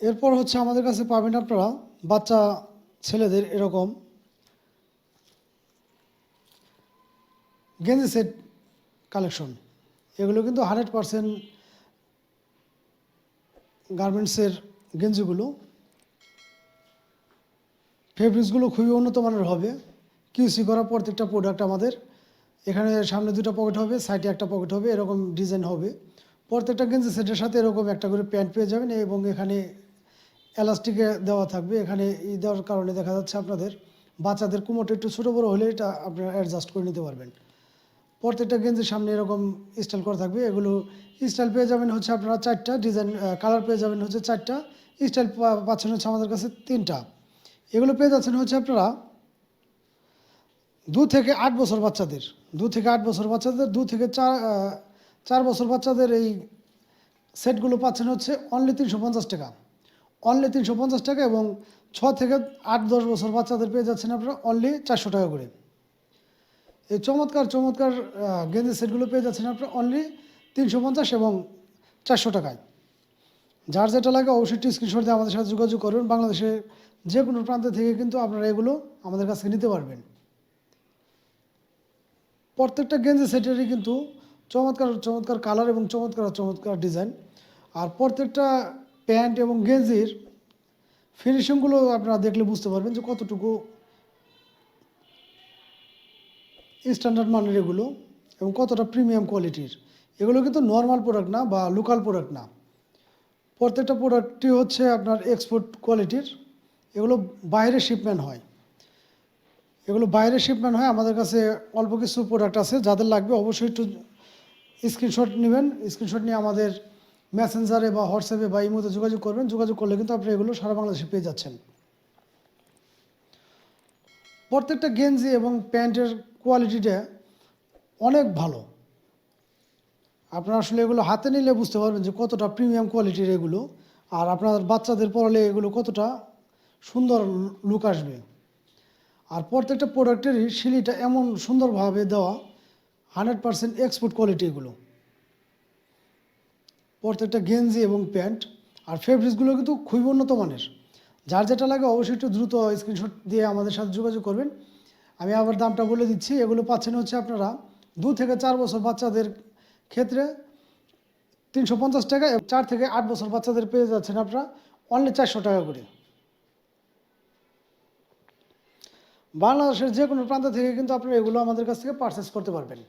এরপর হচ্ছে আমাদের কাছে পাবেন আপনারা বাচ্চা ছেলেদের এরকম গেঞ্জি সেট কালেকশন। এগুলো কিন্তু 100% গার্মেন্টসের গেঞ্জিগুলো। ফেব্রিক্সগুলো খুবই উন্নত মানের হবে। কিউসি করা প্রত্যেকটা প্রোডাক্ট আমাদের। এখানে সামনে 2টা পকেট হবে, সাইডে একটা পকেট হবে, এরকম ডিজাইন হবে। প্রত্যেকটা গেঞ্জি সেটের সাথে এরকম একটা করে প্যান্ট পেয়ে যাবেন এবং এখানে এলাস্টিকে দেওয়া থাকবে। এখানে দেওয়ার কারণে দেখা যাচ্ছে আপনাদের বাচ্চাদের কোমরটা একটু ছোটো বড়ো হলে এটা আপনারা অ্যাডজাস্ট করে নিতে পারবেন। প্রত্যেকটা গেঞ্জির সামনে এরকম স্টাইল করা থাকবে। এগুলো স্টাইল পেয়ে যাবেন হচ্ছে আপনারা 4টা, ডিজাইন কালার পেয়ে যাবেন হচ্ছে 4টা, স্টাইল পাচ্ছেন হচ্ছে আমাদের কাছে 3টা। এগুলো পেয়ে যাচ্ছেন হচ্ছে আপনারা 2 থেকে 8 বছর বাচ্চাদের, 2 থেকে 8 বছর বাচ্চাদের, 2 থেকে 4 বছর বাচ্চাদের এই সেটগুলো পাচ্ছেন হচ্ছে অনলি 350 টাকা, অনলি 350 টাকা। এবং 6 থেকে 8-10 বছর বাচ্চাদের পেয়ে যাচ্ছেন আপনারা অনলি 400 টাকা করে। এই চমৎকার চমৎকার গেঞ্জি সেটগুলো পেয়ে যাচ্ছেন আপনারা অনলি 350 এবং 400 টাকায়। যার যেটা লাগে অবশ্যই একটি স্ক্রিনশট দিয়ে আমাদের সাথে যোগাযোগ করবেন। বাংলাদেশের যে কোনো প্রান্ত থেকে কিন্তু আপনারা এগুলো আমাদের কাছ থেকে নিতে পারবেন। প্রত্যেকটা গেঞ্জি সেটেরই কিন্তু চমৎকার চমৎকার কালার এবং চমৎকার চমৎকার ডিজাইন। আর প্রত্যেকটা প্যান্ট এবং গেঞ্জির ফিনিশিংগুলো আপনারা দেখলে বুঝতে পারবেন যে কতটুকু স্ট্যান্ডার্ড মানের এগুলো এবং কতটা প্রিমিয়াম কোয়ালিটির। এগুলো কিন্তু নর্মাল প্রোডাক্ট না বা লোকাল প্রোডাক্ট না। প্রত্যেকটা প্রোডাক্টই হচ্ছে আপনার এক্সপোর্ট কোয়ালিটির। এগুলো বাইরে শিপমেন্ট হয়, এগুলো বাইরে শিপমেন্ট হয়। আমাদের কাছে অল্প কিছু প্রোডাক্ট আছে, যাদের লাগবে অবশ্যই একটু স্ক্রিনশট নেবেন। স্ক্রিনশট নিয়ে আমাদের মেসেঞ্জারে বা হোয়াটসঅ্যাপে বা ইমোতে যোগাযোগ করবেন। যোগাযোগ করলে কিন্তু আপনি এগুলো সারা বাংলাদেশে পেয়ে যাচ্ছেন। প্রত্যেকটা গেঞ্জি এবং প্যান্টের কোয়ালিটিটা অনেক ভালো। আপনারা আসলে এগুলো হাতে নিলে বুঝতে পারবেন যে কতটা প্রিমিয়াম কোয়ালিটির এগুলো। আর আপনার বাচ্চাদের পরালে এগুলো কতটা সুন্দর লুক আসবে। আর প্রত্যেকটা প্রোডাক্টেরই শিলিটা এমন সুন্দরভাবে দেওয়া, 100% এক্সপোর্ট কোয়ালিটি এগুলো। প্রত্যেকটা গেঞ্জি এবং প্যান্ট আর ফেব্রিক্সগুলো কিন্তু খুবই উন্নত মানের। যার যেটা লাগে অবশ্যই একটু দ্রুত স্ক্রিনশট দিয়ে আমাদের সাথে যোগাযোগ করবেন। আমি আবার দামটা বলে দিচ্ছি। এগুলো পাচ্ছেন হচ্ছে আপনারা 2 থেকে 4 বছর বাচ্চাদের ক্ষেত্রে 350 টাকা, 4 থেকে 8 বছর বাচ্চাদের পেয়ে যাচ্ছেন আপনারা অনলি 400 টাকা করে। বাংলাদেশের যে কোনো প্রান্ত থেকে কিন্তু আপনারা এগুলো আমাদের কাছ থেকে পারচেস করতে পারবেন।